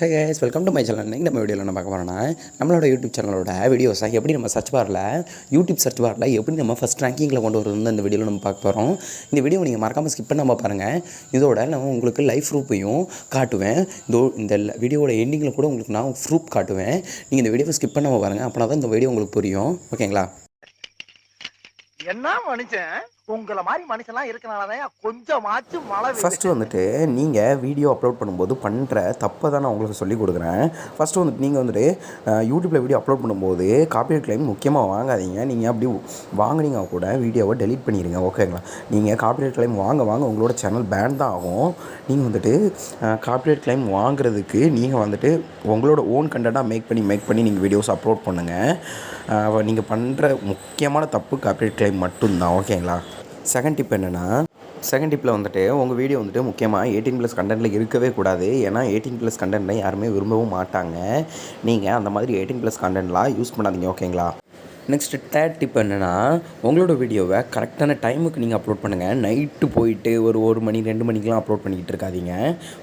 Hey guys, welcome to my channel. இன்றைக்கி நம்ம வீடியோவில் என்ன பார்க்க போகிறோம்னா, நம்மளோட யூடியூப் சேனலோட வீடியோஸை எப்படி நம்ம யூடியூப் சர்ச் பாரில் எப்படி நம்ம ஃபஸ்ட் ரேங்கிங்கில் கொண்டு வரணும்னு இந்த வீடியோவில் நம்ம பார்க்க போகிறோம். இந்த வீடியோ நீங்கள் மறக்காமல் ஸ்கிப் பண்ணாமல் பாருங்கள். இதோட நான் உங்களுக்கு லைவ் ப்ரூஃபையும் காட்டுவேன். இந்த வீடியோட எண்டிங்கில் கூட உங்களுக்கு நான் ப்ரூஃப் காட்டுவேன். நீங்கள் இந்த வீடியோவை ஸ்கிப் பண்ணாமல் பாருங்கள். அப்படின்னா தான் இந்த வீடியோ உங்களுக்கு புரியும். ஓகேங்களா? என்ன மனுஷன் உங்களை மாதிரி மனுஷன்லாம் இருக்கனாலதான் கொஞ்சமாச்சும் மழை. ஃபஸ்ட்டு வந்துட்டு நீங்கள் வீடியோ அப்லோட் பண்ணும்போது பண்ணுற தப்பை தான் நான் உங்களுக்கு சொல்லிக் கொடுக்குறேன். ஃபஸ்ட்டு வந்துட்டு நீங்கள் வந்துட்டு யூடியூப்பில் வீடியோ அப்லோட் பண்ணும்போது காப்பிரைட் கிளைம் முக்கியமாக வாங்காதீங்க. நீங்கள் அப்படி வாங்கினீங்க கூட வீடியோவை டெலீட் பண்ணிடுங்க. ஓகேங்களா? நீங்கள் காப்பிரைட் கிளைம் வாங்க உங்களோட சேனல் பேன் தான் ஆகும். நீங்கள் வந்துட்டு காப்பிரைட் கிளைம் வாங்குறதுக்கு நீங்கள் வந்துட்டு உங்களோட ஓன் கண்டென்ட்டாக மேக் பண்ணி நீங்கள் வீடியோஸ் அப்லோட் பண்ணுங்கள். நீங்கள் பண்ணுற முக்கியமான தப்பு காப்பிரைட் கிளைம் மட்டும்தான். ஓகேங்களா? செகண்ட் டிப்பில் வந்துட்டு உங்கள் வீடியோ வந்துட்டு முக்கியமாக 18+ கண்டென்ட்டில் இருக்கவே கூடாது. ஏன்னா 18+ கண்டென்ட்டை யாருமே விரும்பவும் மாட்டாங்க. நீங்கள் அந்த மாதிரி 18+ கண்டென்ட்லாம் யூஸ் பண்ணாதீங்க. ஓகேங்களா? நெக்ஸ்ட்டு தேர்ட் டிப் என்னென்னா, உங்களோட வீடியோவை கரெக்டான டைமுக்கு நீங்கள் அப்லோட் பண்ணுங்கள். நைட்டு போயிட்டு ஒரு மணி 2 மணிக்கெலாம் அப்லோட் பண்ணிக்கிட்டு இருக்காதீங்க.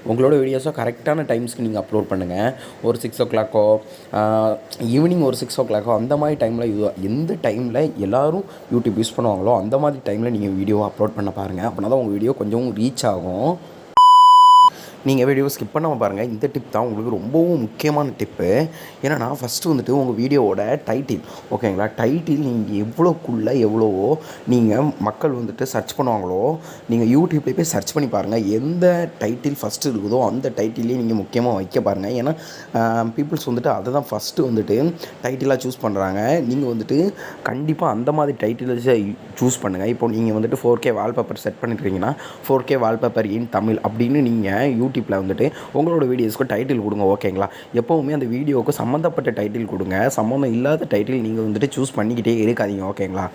உங்களோட வீடியோஸை கரெக்டான டைம்ஸ்க்கு நீங்கள் அப்லோட் பண்ணுங்கள். ஒரு 6 o'clock ஈவினிங் ஒரு 6 o'clock அந்த மாதிரி டைமில் எந்த டைமில் எல்லோரும் யூடியூப் யூஸ் பண்ணுவாங்களோ அந்த மாதிரி டைமில் நீங்கள் வீடியோவை அப்லோட் பண்ண பாருங்கள். அப்படின்னா தான் உங்கள் வீடியோ கொஞ்சம் ரீச் ஆகும். நீங்கள் வீடியோ ஸ்கிப் பண்ணாமல் பாருங்கள். இந்த டிப் தான் உங்களுக்கு ரொம்பவும் முக்கியமான டிப்பு. ஏன்னா ஃபஸ்ட்டு வந்துட்டு உங்கள் வீடியோவோட டைட்டில், ஓகேங்களா? டைட்டில் நீங்கள் எவ்வளவோ நீங்கள் மக்கள் வந்துட்டு சர்ச் பண்ணுவாங்களோ, நீங்கள் யூடியூப்லேயே போய் சர்ச் பண்ணி பாருங்கள். எந்த டைட்டில் ஃபஸ்ட்டு இருக்குதோ அந்த டைட்டிலே நீங்கள் முக்கியமாக வைக்க பாருங்கள். ஏன்னா பீப்புள்ஸ் வந்துட்டு அதை தான் ஃபஸ்ட்டு வந்துட்டு டைட்டிலாக சூஸ் பண்ணுறாங்க. நீங்கள் வந்துட்டு கண்டிப்பாக அந்த மாதிரி டைட்டில்ஸை சூஸ் பண்ணுங்கள். இப்போ நீங்கள் வந்துட்டு 4K வால்பேப்பர் செட் பண்ணிட்டுருக்கீங்கன்னா 4K வால்பேப்பர் இன் தமிழ் அப்படின்னு நீங்கள் யூடியூப்பில் வந்துட்டு உங்களோட வீடியோஸ்க்கு டைட்டில் கொடுங்க. ஓகேங்களா? எப்போவுமே அந்த வீடியோவுக்கு சம்மந்தப்பட்ட டைட்டில் கொடுங்க. சம்மந்தம் இல்லாத டைட்டில் நீங்கள் வந்துட்டு சூஸ் பண்ணிக்கிட்டே இருக்காதீங்க. ஓகேங்களா?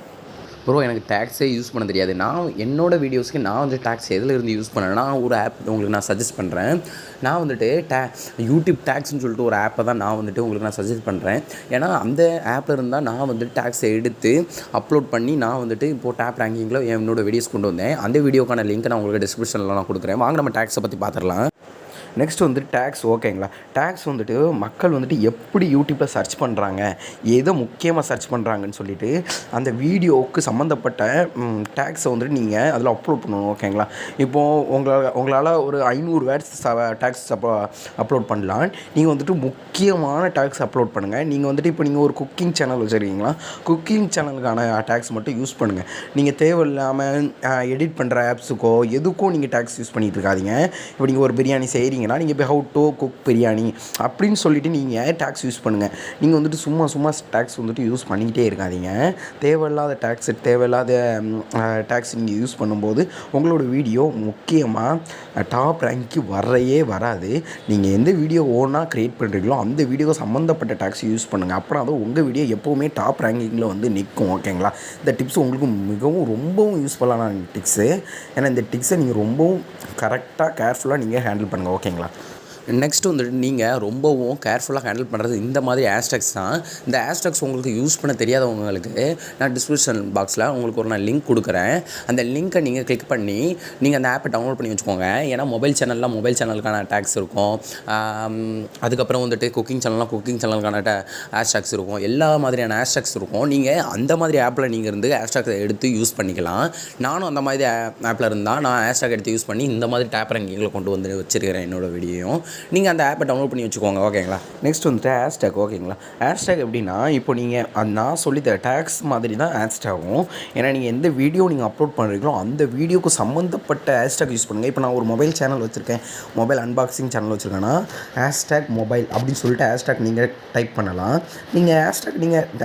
ப்ரோ, எனக்கு டேக்ஸே யூஸ் பண்ண தெரியாது. நான் என்னோடய வீடியோஸ்க்கு நான் வந்து டேக்ஸ் எதில் இருந்து யூஸ் பண்ணேன்னா, ஒரு ஆப் உங்களுக்கு நான் சஜஸ்ட் பண்ணுறேன். நான் வந்துட்டு யூடியூப் டேக்ஸ்னு சொல்லிட்டு ஒரு ஆப்பை தான் நான் வந்துட்டு உங்களுக்கு நான் சஜஸ்ட் பண்ணுறேன். ஏன்னா அந்த ஆப்பில் இருந்தால் நான் வந்துட்டு டேக்ஸை எடுத்து அப்லோட் பண்ணி நான் வந்துட்டு இப்போது டேப் ரேங்கிங்கில் என்னோடய வீடியோஸ் கொண்டு வந்தேன். அந்த வீடியோக்கான லிங்க் நான் உங்களுக்கு டிஸ்கிரிப்ஷனில் நான் கொடுக்குறேன். வாங்க நம்ம டேக்ஸை பற்றி பார்த்துடலாம். நெக்ஸ்ட் வந்துட்டு டேக்ஸ். ஓகேங்களா? டேக்ஸ் வந்துட்டு மக்கள் வந்துட்டு எப்படி யூடியூப்பில் சர்ச் பண்ணுறாங்க, எதை முக்கியமாக சர்ச் பண்ணுறாங்கன்னு சொல்லிவிட்டு அந்த வீடியோவுக்கு சம்மந்தப்பட்ட டேக்ஸை வந்துட்டு நீங்கள் அதில் அப்லோட் பண்ணணும். ஓகேங்களா? இப்போது உங்களால் ஒரு 500 வேர்ட்ஸ் டேக்ஸ் அப்லோட் பண்ணலாம். நீங்கள் வந்துட்டு முக்கியமான டேக்ஸ் அப்லோட் பண்ணுங்கள். நீங்கள் வந்துட்டு இப்போ நீங்கள் ஒரு குக்கிங் சேனல் வச்சுருக்கீங்களா, குக்கிங் சேனலுக்கான டேக்ஸ் மட்டும் யூஸ் பண்ணுங்கள். நீங்கள் தேவையில்லாமல் எடிட் பண்ணுற ஆப்ஸுக்கோ எதுக்கும் நீங்கள் டேக்ஸ் யூஸ் பண்ணிகிட்டு இருக்காதீங்க. இப்போ நீங்கள் ஒரு பிரியாணி செய்கிறீங்க, நீங்கள் இப்போ ஹவு டு குக் பிரியாணி அப்படின்னு சொல்லிட்டு நீங்கள் டேக்ஸ் யூஸ் பண்ணுங்கள். நீங்கள் வந்துட்டு சும்மா டேக்ஸ் வந்துட்டு யூஸ் பண்ணிக்கிட்டே இருக்காதீங்க. தேவையில்லாத டேக்ஸ் நீங்கள் யூஸ் பண்ணும்போது உங்களோட வீடியோ முக்கியமாக டாப் ரேங்க்கு வராது. நீங்கள் எந்த வீடியோ ஓனாக க்ரியேட் பண்ணுறீங்களோ அந்த வீடியோ சம்மந்தப்பட்ட டேக்ஸ் யூஸ் பண்ணுங்கள். அப்புறம் அது உங்கள் வீடியோ எப்போவுமே டாப் ரேங்கிங்கில் வந்து நிற்கும். ஓகேங்களா? இந்த டிப்ஸ் உங்களுக்கு ரொம்பவும் யூஸ்ஃபுல்லான டிப்ஸு. ஏன்னா இந்த டிப்ஸை நீங்கள் ரொம்பவும் கரெக்டாக கேர்ஃபுல்லாக நீங்கள் ஹேண்டில் பண்ணுங்கள். ஓகேங்களா? நெக்ஸ்ட் வந்துட்டு நீங்கள் ரொம்பவும் கேர்ஃபுல்லாக ஹேண்டில் பண்ணுறது இந்த மாதிரி ஹேஷ்டேக்ஸ் தான். இந்த ஹேஷ்டேக்ஸ் உங்களுக்கு யூஸ் பண்ண தெரியாதவங்களுக்கு நான் டிஸ்கிரிப்ஷன் பாக்ஸில் உங்களுக்கு நான் லிங்க் கொடுக்குறேன். அந்த லிங்க்கை நீங்கள் கிளிக் பண்ணி நீங்கள் அந்த ஆப்பை டவுன்லோட் பண்ணி வச்சுக்கோங்க. ஏன்னா மொபைல் சேனலுக்கான டேக்ஸ் இருக்கும். அதுக்கப்புறம் வந்துட்டு குக்கிங் சேனலுக்கான ஹேஷ்டேக்ஸ் இருக்கும். எல்லா மாதிரியான ஹேஷ்டேக்ஸ் இருக்கும். நீங்கள் அந்த மாதிரி ஆப்பில் நீங்கள் இருந்து ஹேஷ்டேக்ஸை எடுத்து யூஸ் பண்ணிக்கலாம். நானும் அந்த மாதிரி ஆப்பில் இருந்தால் நான் ஹேஷ்டேக் எடுத்து யூஸ் பண்ணி இந்த மாதிரி டேப் ரேங்கிங்கில் கொண்டு வந்து வச்சுருக்கிறேன் என்னோடய வீடியோ. நீங்கள் அந்த ஆப்பை டவுன்லோட் பண்ணி வச்சுக்கோங்க. ஓகேங்களா? நெக்ஸ்ட் வந்துட்டு ஹேஷ்டேக். ஓகேங்களா? ஹேஷ்டேக் எப்படின்னா, இப்போ நீங்கள் நான் சொல்லித்தர டேக்ஸ் மாதிரி தான் ஹேஷ்டேகும். ஏன்னா நீங்கள் எந்த வீடியோ நீங்கள் அப்லோட் பண்ணுறீங்களோ அந்த வீடியோக்கு சம்மந்தப்பட்ட ஹேஷ்டேக் யூஸ் பண்ணுங்கள். இப்போ நான் ஒரு மொபைல் சேனல் வச்சுருக்கேன், மொபைல் அன்பாக்சிங் சேனல் வச்சுருக்கேன்னா ஹேஷ்டேக் மொபைல் அப்படின்னு சொல்லிட்டு ஹேஷ்டேக் நீங்கள் டைப் பண்ணலாம். நீங்கள்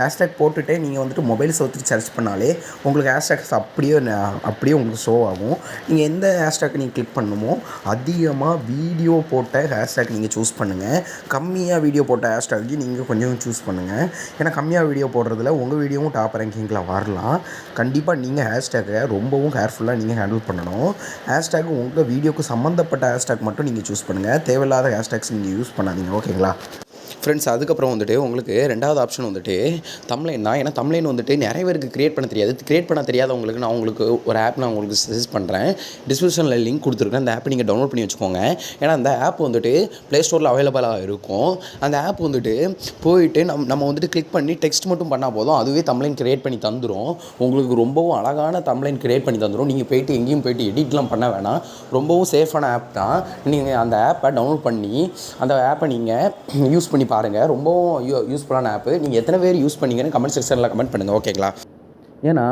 ஹேஷ்டேக் போட்டுகிட்டே நீங்கள் வந்துட்டு மொபைல்ஸை வச்சு சர்ச் பண்ணாலே உங்களுக்கு ஹேஷ்டேக்ஸ் அப்படியே உங்களுக்கு ஷோ ஆகும். நீங்கள் எந்த ஹேஷ்டேக் நீங்கள் கிளிக் பண்ணணுமோ அதிகமாக வீடியோ போட்ட ஹேஷ்டேக் நீங்கள் சூஸ் பண்ணுங்கள். கம்மியாக வீடியோ போட்ட ஹேஷ்டேக்கு நீங்கள் கொஞ்சம் சூஸ் பண்ணுங்கள். ஏன்னா கம்மியாக வீடியோ போடுறதுல உங்கள் வீடியோவும் டாப் ரேங்கிங்கில் வரலாம். கண்டிப்பாக நீங்கள் ஹேஷ்டேக்கை ரொம்பவும் கேர்ஃபுல்லாக நீங்கள் ஹேண்டில் பண்ணணும். ஹேஷ்டேக் உங்கள் வீடியோக்கு சம்மந்தப்பட்ட ஹேஷ்டேக் மட்டும் நீங்கள் சூஸ் பண்ணுங்கள். தேவையில்லாத ஹேஷ்டேக்ஸ் நீங்கள் யூஸ் பண்ணாதீங்க. ஓகேங்களா? ஃப்ரெண்ட்ஸ் அதுக்கப்புறம் வந்துட்டு உங்களுக்கு ரெண்டாவது ஆப்ஷன் வந்துட்டு தம்ப்லைன் தான். ஏன்னா தம்ப்லைன் வந்துட்டு நிறைய பேருக்கு க்ரியேட் பண்ண தெரியாது. க்ரியேட் பண்ண தெரியாதவங்களுக்கு நான் உங்களுக்கு ஒரு ஆப் நான் உங்களுக்கு சஜஸ்ட் பண்ணுறேன். டிஸ்கிரிப்ஷனில் லிங்க் கொடுத்துருக்கேன். அந்த ஆப்பை நீங்கள் டவுன்லோட் பண்ணி வச்சுக்கோங்க. ஏன்னா அந்த ஆப் வந்துட்டு ப்ளே ஸ்டோரில் அவைலபிளாக இருக்கும். அந்த ஆப் வந்துட்டு போயிட்டு நம்ம வந்துட்டு கிளிக் பண்ணி டெக்ஸ்ட் மட்டும் பண்ணால் போதும், அதுவே தம்ப்லைன் க்ரியேட் பண்ணி தந்துடும். உங்களுக்கு ரொம்பவும் அழகான தம்ப்லைன் க்ரியேட் பண்ணி தந்துடும். நீங்கள் போயிட்டு எங்கேயும் போயிட்டு எடிட்லாம் பண்ண வேணாம். ரொம்பவும் சேஃபான ஆப் தான். நீங்கள் அந்த ஆப்பை டவுன்லோட் பண்ணி அந்த ஆப்பை நீங்கள் யூஸ் பண்ணி பாருங்கள். ரொம்பவும் யூஸ்ஃபுல்லான ஆப்பு. நீங்கள் எத்தனை பேர் யூஸ் பண்ணீங்கன்னு கமெண்ட் செக்ஷனில் கமெண்ட் பண்ணுங்கள். ஓகேங்களா? ஏன்னா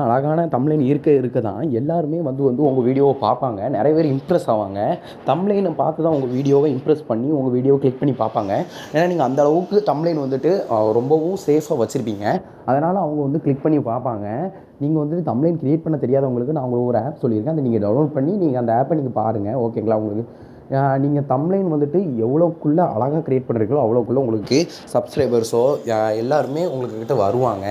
அழகான தம்ப்லைன் இருக்க தான் எல்லாருமே வந்து உங்கள் வீடியோவை பார்ப்பாங்க. நிறைய பேர் இம்ப்ரெஸ் ஆவாங்க. தம்ப்லைனை பார்த்து தான் உங்கள் வீடியோவை இம்ப்ரெஸ் பண்ணி உங்கள் வீடியோவை கிளிக் பண்ணி பார்ப்பாங்க. ஏன்னா நீங்கள் அந்த அளவுக்கு தம்ப்லைன் வந்துட்டு ரொம்பவும் சேஃபாக வச்சுருப்பீங்க. அதனால் அவங்க வந்து கிளிக் பண்ணி பார்ப்பாங்க. நீங்கள் வந்துட்டு தம்ப்லைன் க்ரியேட் பண்ண தெரியாதவங்களுக்கு நான் உங்களுக்கு ஒரு ஆப் சொல்லியிருக்கேன். அதை நீங்கள் டவுன்லோட் பண்ணி நீங்கள் அந்த ஆப்பை நீங்கள் பாருங்கள். ஓகேங்களா? உங்களுக்கு நீங்கள் தம்ப்லைன் வந்துட்டு எவ்வளோக்குள்ளே அழகாக க்ரியேட் பண்ணுறீங்களோ அவ்வளோக்குள்ளே உங்களுக்கு சப்ஸ்கிரைபர்ஸோ எல்லாருமே உங்களுக்கு கிட்ட வருவாங்க.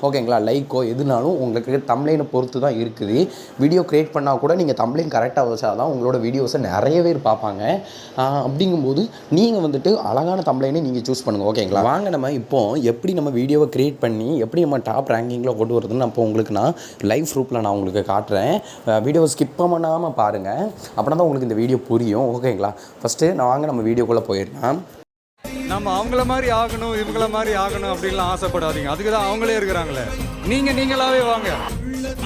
ஓகேங்களா? லைக்கோ எதுனாலும் உங்களுக்கு தம்ப்லைனை பொறுத்து தான் இருக்குது. வீடியோ க்ரியேட் பண்ணால் கூட நீங்கள் தம்ப்லைன் கரெக்டாக வச்சா தான் உங்களோட வீடியோஸை நிறைய பேர் பார்ப்பாங்க. அப்படிங்கும்போது நீங்கள் வந்துட்டு அழகான தம்ப்லைனை நீங்கள் சூஸ் பண்ணுங்கள். ஓகேங்களா? வாங்க நம்ம இப்போது எப்படி நம்ம வீடியோவை க்ரியேட் பண்ணி எப்படி நம்ம டாப் ரேங்கிங்கில் கொண்டு வரதுன்னு இப்போ உங்களுக்கு நான் லைவ் ப்ரூஃபில் நான் உங்களுக்கு காட்டுறேன். வீடியோவை ஸ்கிப் பண்ணாமல் பாருங்கள். அப்படின்னா தான் உங்களுக்கு இந்த வீடியோ புரியும். ஓகேங்களா? ஃபஸ்ட்டு நம்ம வீடியோக்குள்ளே போயிடலாம். நம்ம அவங்கள மாதிரி ஆகணும் இவங்கள மாதிரி ஆகணும் அப்படின்லாம் ஆசைப்படாதீங்க. அதுக்கு தான் அவங்களே இருக்கிறாங்களே. நீங்களாவே வாங்க.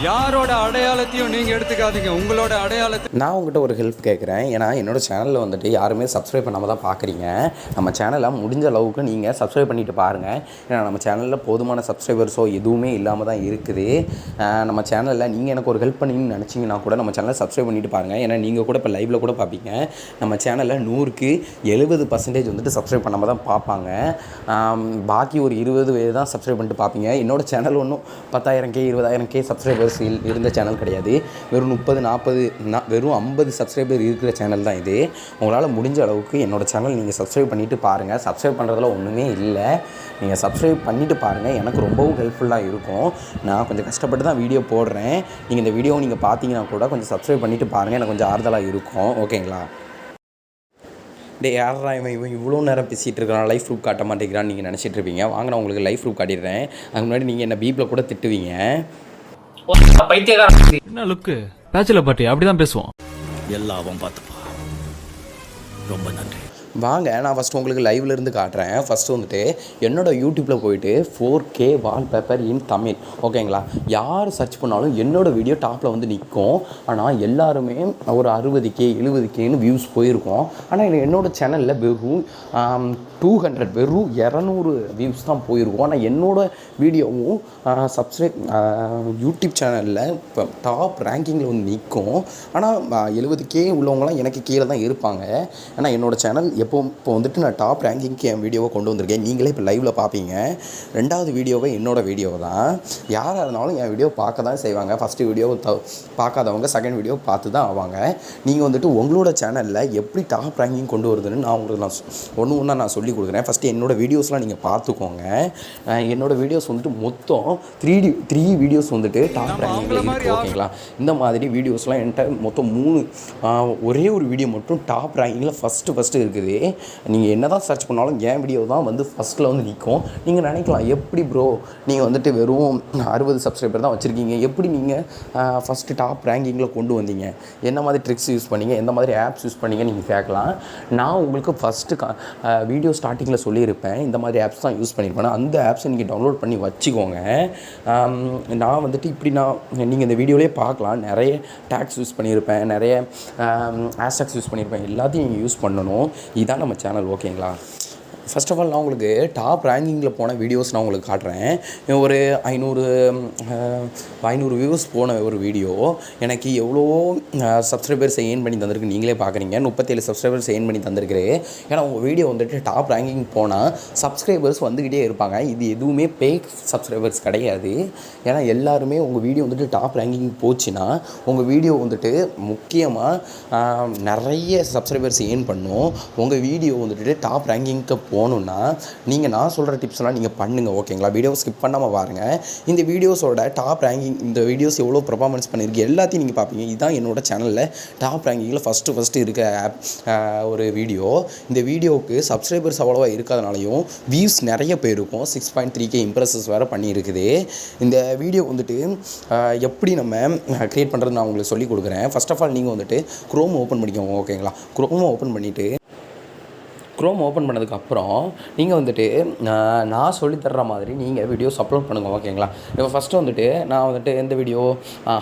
யாரோட அடையாளத்தையும் நீங்கள் எடுத்துக்காதீங்க. உங்களோட அடையாளத்தை நான் உங்கள்கிட்ட ஒரு ஹெல்ப் கேட்குறேன். ஏன்னா என்னோடய சேனலில் வந்துட்டு யாருமே சப்ஸ்கிரைப் பண்ணாமல் தான் பார்க்குறீங்க. நம்ம சேனலை முடிஞ்ச அளவுக்கு நீங்கள் சப்ஸ்கிரைப் பண்ணிவிட்டு பாருங்கள். ஏன்னா நம்ம சேனலில் போதுமான சப்ஸ்கிரைபர்ஸோ எதுவுமே இல்லாமல் தான் இருக்குது. நம்ம சேனலில் நீங்கள் எனக்கு ஒரு ஹெல்ப் பண்ணின்னு நினச்சிங்கன்னா கூட நம்ம சேனலை சப்ஸ்கிரைப் பண்ணிவிட்டு பாருங்கள். ஏன்னா நீங்கள் கூட இப்போ லைவில் கூட பார்ப்பீங்க. நம்ம சேனலில் 100க்கு 70% வந்துட்டு சப்ஸ்கிரைப் பண்ணாமல் தான் பார்ப்பாங்க. பாக்கி ஒரு 20 பேர் தான் சப்ஸ்கிரைப் பண்ணிட்டு பார்ப்பீங்க. என்னோடய சேனல் ஒன்றும் 10,000K 20,000K சப்ஸ்கிரைபர்ஸ் இருந்த சேனல் கிடையாது. வெறும் 30-40 வெறும் 50 சப்ஸ்கிரைபர் இருக்கிற சேனல் தான் இது. உங்களால் முடிஞ்ச அளவுக்கு என்னோடய சேனல் நீங்கள் சப்ஸ்கிரைப் பண்ணிவிட்டு பாருங்கள். சப்ஸ்கிரைப் பண்ணுறதுல ஒன்றுமே இல்லை. நீங்கள் சப்ஸ்கிரைப் பண்ணிவிட்டு பாருங்கள். எனக்கு ரொம்பவும் ஹெல்ப்ஃபுல்லாக இருக்கும். நான் கொஞ்சம் கஷ்டப்பட்டு தான் வீடியோ போடுறேன். நீங்கள் இந்த வீடியோவை நீங்கள் பார்த்தீங்கன்னா கூட கொஞ்சம் சப்ஸ்கிரைப் பண்ணிவிட்டு பாருங்கள். எனக்கு கொஞ்சம் ஆறுதலாக இருக்கும். ஓகேங்களா? யாரா இவன் இவ்வளோ நேரம் பேசிகிட்டு இருக்கிறான், லைஃப் ப்ரூஃப் காட்ட மாட்டேங்கிறான்னு நீங்கள் நினச்சிட்டு இருப்பீங்க. வாங்க நான் உங்களுக்கு லைஃப் ப்ரூஃப் காட்டிடுறேன். அதுக்கு முன்னாடி நீங்கள் என்ன பீப்பில் கூட திட்டுவீங்க. என்ன லுக்கு பேச்சுலர் பார்ட்டி அப்படிதான் பேசுவோம். எல்லாவும் பார்த்துப்பா. ரொம்ப நன்றி. வாங்க நான் ஃபஸ்ட்டு உங்களுக்கு லைவ்லேருந்து காட்டுறேன். ஃபஸ்ட்டு வந்துட்டு என்னோடய யூடியூப்பில் போயிட்டு 4K வால்பேப்பர் இன் தமிழ். ஓகேங்களா? யார் சர்ச் பண்ணாலும் என்னோடய வீடியோ டாப்பில் வந்து நிற்கும். ஆனால் எல்லாருமே ஒரு 60K 70Kன்னு வியூஸ் போயிருக்கோம். ஆனால் என்னோடய சேனலில் வெறும் 200 வெறும் 200 வியூஸ் தான் போயிருக்கும். ஆனால் என்னோடய வீடியோவும் யூடியூப் சேனலில் இப்போ டாப் ரேங்கிங்கில் வந்து நிற்கும். ஆனால் 70K உள்ளவங்களாம் எனக்கு கீழே தான் இருப்பாங்க. ஆனால் என்னோடய சேனல் இப்போ வந்துட்டு நான் டாப் ரேங்கிங்க்கு என் வீடியோவை கொண்டு வந்திருக்கேன். நீங்களே இப்போ லைவில் பார்ப்பீங்க. ரெண்டாவது வீடியோவை என்னோடய வீடியோ தான். யாராக இருந்தாலும் என் வீடியோ பார்க்க தான் செய்வாங்க. ஃபஸ்ட்டு வீடியோ பார்க்காதவங்க செகண்ட் வீடியோ பார்த்து தான் ஆவாங்க. நீங்கள் வந்துட்டு உங்களோட சேனலில் எப்படி டாப் ரேங்கிங் கொண்டு வருதுன்னு நான் உங்களுக்கு ஒன்றா நான் சொல்லி கொடுக்குறேன். ஃபஸ்ட்டு என்னோடய வீடியோஸ்லாம் நீங்கள் பார்த்துக்கோங்க. என்னோடய வீடியோஸ் வந்துட்டு மொத்தம் 3 வீடியோஸ் வந்துட்டு டாப் ரேங்கிங்கில் இருக்குது. ஓகேங்களா? இந்த மாதிரி வீடியோஸ்லாம் என்கிட்ட மொத்தம் 3 ஒரே ஒரு வீடியோ மட்டும் டாப் ரேங்கிங்கில் ஃபஸ்ட்டு இருக்குது. நீங்கள் என்ன தான் சர்ச் பண்ணாலும் என் வீடியோ தான் வந்து ஃபஸ்ட்டில் வந்து நிற்கும். நீங்கள் நினைக்கலாம், எப்படி ப்ரோ நீங்கள் வந்துட்டு வெறும் 60 சப்ஸ்கிரைபர் தான் வச்சுருக்கீங்க, எப்படி நீங்கள் ஃபஸ்ட்டு டாப் ரேங்கிங்கில் கொண்டு வந்தீங்க, என்ன மாதிரி ட்ரிக்ஸ் யூஸ் பண்ணீங்க, எந்த மாதிரி ஆப்ஸ் யூஸ் பண்ணீங்க நீங்கள் கேட்கலாம். நான் உங்களுக்கு ஃபஸ்ட்டு வீடியோ ஸ்டார்டிங்கில் சொல்லியிருப்பேன், இந்த மாதிரி ஆப்ஸ் தான் யூஸ் பண்ணியிருப்பேன். அந்த ஆப்ஸை நீங்கள் டவுன்லோட் பண்ணி வச்சுக்கோங்க. நான் வந்துட்டு நீங்கள் இந்த வீடியோலேயே பார்க்கலாம், நிறைய டேக்ஸ் யூஸ் பண்ணியிருப்பேன், நிறைய ஹேஷ்டாக்ஸ் யூஸ் பண்ணியிருப்பேன். எல்லாத்தையும் நீங்கள் யூஸ் பண்ணணும். இதான் நம்ம சேனல். ஓகேங்களா? ஃபர்ஸ்ட் ஆஃப் ஆல் நான் உங்களுக்கு டாப் ரேங்கிங்கில் போன வீடியோஸ் நான் உங்களுக்கு காட்டுறேன். ஒரு 500 வியூஸ் போன ஒரு வீடியோ எனக்கு எவ்வளோ சப்ஸ்கிரைபர்ஸ் எயின் பண்ணி தந்திருக்கு நீங்களே பார்க்குறீங்க. 37 சப்ஸ்கிரைபர்ஸ் எயின் பண்ணி தந்திருக்கிறேன். ஏன்னா உங்கள் வீடியோ வந்துட்டு டாப் ரேங்கிங் போனால் சப்ஸ்கிரைபர்ஸ் வந்துக்கிட்டே இருப்பாங்க. இது எதுவுமே பேக் சப்ஸ்கிரைபர்ஸ் கிடையாது. ஏன்னா எல்லாருமே உங்கள் வீடியோ வந்துட்டு டாப் ரேங்கிங் போச்சுன்னா உங்கள் வீடியோ வந்துட்டு முக்கியமாக நிறைய சப்ஸ்கிரைபர்ஸ் எயின் பண்ணும். உங்கள் வீடியோ வந்துட்டு டாப் ரேங்கிங்க்கு போகணுன்னா நீங்கள் நான் சொல்கிற டிப்ஸ்லாம் நீங்கள் பண்ணுங்கள் ஓகேங்களா. வீடியோவை ஸ்கிப் பண்ணாமல் பாருங்கள். இந்த வீடியோஸோட டாப் ரேங்கிங், இந்த வீடியோஸ் எவ்வளோ பெர்ஃபார்மன்ஸ் பண்ணியிருக்கு எல்லாத்தையும் நீங்கள் பார்ப்பீங்க. இதுதான் என்னோட சேனலில் டாப் ரேங்கிங்கில் ஃபஸ்ட்டு இருக்க ஒரு வீடியோ. இந்த வீடியோவுக்கு சப்ஸ்கிரைபர்ஸ் அவ்வளோவா இருக்காதனாலையும் வியூஸ் நிறைய போயிருக்கும். 6.3K இம்ப்ரெஸஸ் வேறு பண்ணியிருக்குது. இந்த வீடியோ வந்துட்டு எப்படி நம்ம க்ரியேட் பண்ணுறது நான் உங்களுக்கு சொல்லிக் கொடுக்குறேன். ஃபர்ஸ்ட் ஆஃப் ஆல் நீங்கள் வந்துட்டு க்ரோம் ஓப்பன் பண்ணிக்கோங்க ஓகேங்களா. க்ரோம் ஓப்பன் பண்ணிவிட்டு க்ரோம் ஓப்பன் பண்ணதுக்கப்புறம் நீங்கள் வந்துட்டு நான் சொல்லித்தர்ற மாதிரி நீங்கள் வீடியோஸ் அப்லோட் பண்ணுங்கள் ஓகேங்களா. இப்போ ஃபஸ்ட்டு வந்துட்டு நான் வந்துட்டு எந்த video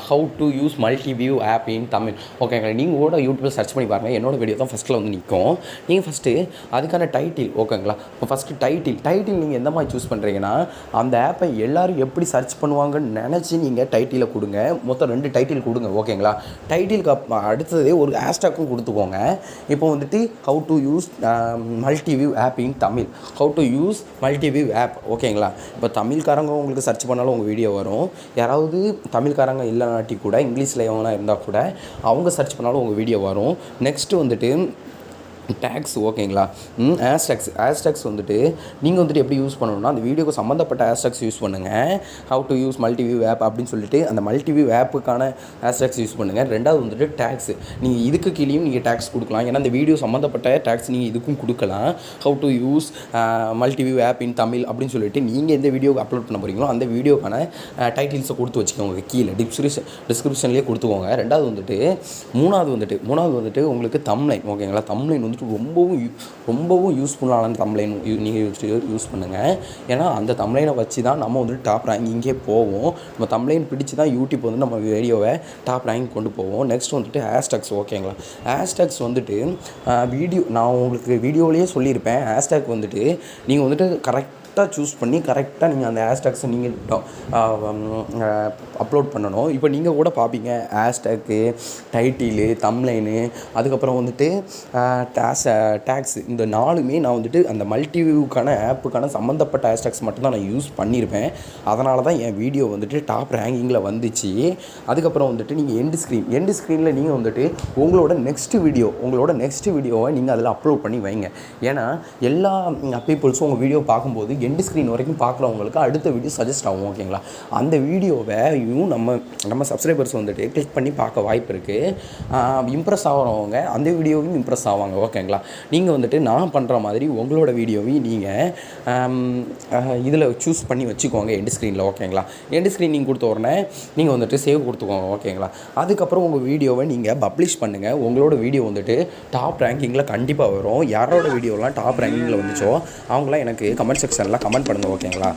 how to use multi view app in Tamil ஓகேங்களா. நீங்கள் கூட யூடியூப்பில் சர்ச் பண்ணி பாருங்கள். என்னோடய வீடியோ தான் ஃபஸ்ட்டில் வந்து நிற்கும். நீங்கள் ஃபஸ்ட்டு அதுக்கான டைட்டில் ஓகேங்களா. இப்போ ஃபஸ்ட்டு டைட்டில் நீங்கள் எந்த மாதிரி சூஸ் பண்ணுறீங்கன்னா அந்த ஆப்பை எல்லோரும் எப்படி சர்ச் பண்ணுவாங்கன்னு நினச்சி நீங்கள் டைட்டிலை கொடுங்க. மொத்தம் 2 டைட்டில் கொடுங்க ஓகேங்களா. டைட்டிலுக்கு அடுத்தது ஒரு ஹேஷ்டாக்கும் கொடுத்துக்கோங்க. இப்போ வந்துட்டு how to use multi view app in Tamil, how to use multi view app ஓகேங்களா. இப்போ தமிழ்காரங்க உங்களுக்கு சர்ச் பண்ணாலும் உங்கள் வீடியோ வரும். யாராவது தமிழ்காரங்க இல்லைனாட்டி கூட இங்கிலீஷில் எவனா இருந்தால் கூட அவங்க சர்ச் பண்ணாலும் உங்கள் வீடியோ வரும். நெக்ஸ்ட்டு வந்துட்டு டேக்ஸ் ஓகேங்களா. ஹேஷ்டேக்ஸ் வந்துட்டு நீங்கள் வந்துட்டு எப்படி யூஸ் பண்ணணும்னா அந்த வீடியோக்கு சம்மந்தப்பட்ட ஹேஷ்டேக்ஸ் யூஸ் பண்ணுங்கள். How to use multi view app அப்படின்னு சொல்லிட்டு அந்த மல்டி வியூ ஆப்புக்கான ஹேஷ்டேக்ஸ் யூஸ் பண்ணுங்கள். ரெண்டாவது வந்துட்டு டேக்ஸ், நீங்கள் இதுக்கு கீழேயும் நீங்கள் டேக்ஸ் கொடுக்கலாம். ஏன்னா அந்த வீடியோ சம்மந்தப்பட்ட டேக்ஸ் நீங்கள் இதுக்கும் கொடுக்கலாம். How to use multi view app in Tamil அப்படின்னு சொல்லிட்டு நீங்கள் எந்த வீடியோ அப்லோட் பண்ண போகிறீங்களோ அந்த வீடியோக்கான டைட்டில்ஸை கொடுத்து வச்சுக்கோங்க. கீழே டிஸ்கிரிப்ஷன்லேயே கொடுத்துக்கோங்க. ரெண்டாவது வந்துட்டு மூணாவது வந்துட்டு உங்களுக்கு தம்ப்லைன் ஓகேங்களா. தம்ப்லைன் வந்துட்டு ரொம்பவும் யூஸ்ஃபுல்லான தம்ப்லைன் நீங்கள் யூஸ் பண்ணுங்கள். ஏன்னா அந்த தம்ப்லைனை வச்சு தான் நம்ம வந்துட்டு டாப் ரேங்கிங்கே போவோம். நம்ம தம்ப்லைன் பிடிச்சி தான் யூடியூப் வந்து நம்ம வீடியோவை டாப் ரேங்க் கொண்டு போவோம். நெக்ஸ்ட் வந்துட்டு ஹேஷ்டேக்ஸ் ஓகேங்களா. ஹேஷ்டேக்ஸ் வந்துட்டு நான் உங்களுக்கு வீடியோவிலேயே சொல்லியிருப்பேன். ஹேஷ்டேக் வந்துட்டு நீங்கள் வந்துட்டு கரெக்டாக சூஸ் பண்ணி கரெக்டாக நீங்கள் அந்த ஹேஷ்டேக்ஸை நீங்கள் அப்லோட் பண்ணணும். இப்போ நீங்கள் கூட பார்ப்பீங்க ஹேஷ்டேக்கு, டைட்டிலு, தம்ப்லைனு, அதுக்கப்புறம் வந்துட்டு டேக்ஸ், இந்த 4மே நான் வந்துட்டு அந்த மல்டி வியூக்கான ஆப்புக்கான சம்மந்தப்பட்ட ஹேஷ்டேக்ஸ் மட்டும்தான் நான் யூஸ் பண்ணியிருப்பேன். அதனால தான் என் வீடியோ வந்துட்டு டாப் ரேங்கிங்கில் வந்துச்சு. அதுக்கப்புறம் வந்துட்டு நீங்கள் எண்டு ஸ்க்ரீனில் நீங்கள் வந்துட்டு உங்களோட நெக்ஸ்ட் வீடியோவை நீங்கள் அதில் அப்லோட் பண்ணி வைங்க. ஏன்னா எல்லா பீப்புள்ஸும் உங்கள் வீடியோ பார்க்கும்போது எண்டு ஸ்க்ரீன் வரைக்கும் பார்க்குறவங்களுக்கு அடுத்த வீடியோ சஜஸ்ட் ஆகும் ஓகேங்களா. அந்த வீடியோவையும் நம்ம சப்ஸ்கிரைபர்ஸ் வந்துட்டு கிளிக் பண்ணி பார்க்க வாய்ப்பு இருக்குது. இம்ப்ரெஸ் ஆகிறவங்க அந்த வீடியோவையும் இம்ப்ரெஸ் ஆவாங்க ஓகேங்களா. நீங்கள் வந்துட்டு நான் பண்ணுற மாதிரி உங்களோட வீடியோவையும் நீங்கள் இதில் சூஸ் பண்ணி வச்சுக்கோங்க எண்டு ஸ்க்ரீனில் ஓகேங்களா. எண்டு ஸ்க்ரீன் நீங்கள் கொடுத்த உடனே நீங்கள் வந்துட்டு சேவ் கொடுத்துக்கோங்க ஓகேங்களா. அதுக்கப்புறம் உங்கள் வீடியோவை நீங்கள் பப்ளிஷ் பண்ணுங்கள். உங்களோட வீடியோ வந்துட்டு டாப் ரேங்கிங்கில் கண்டிப்பாக வரும். யாரோட வீடியோலாம் டாப் ரேங்கிங்கில் வந்துச்சோ அவங்களாம் எனக்கு கமெண்ட் செக்ஷனில் கமெண்ட் பண்ணுங்கள் ஓகேங்களா.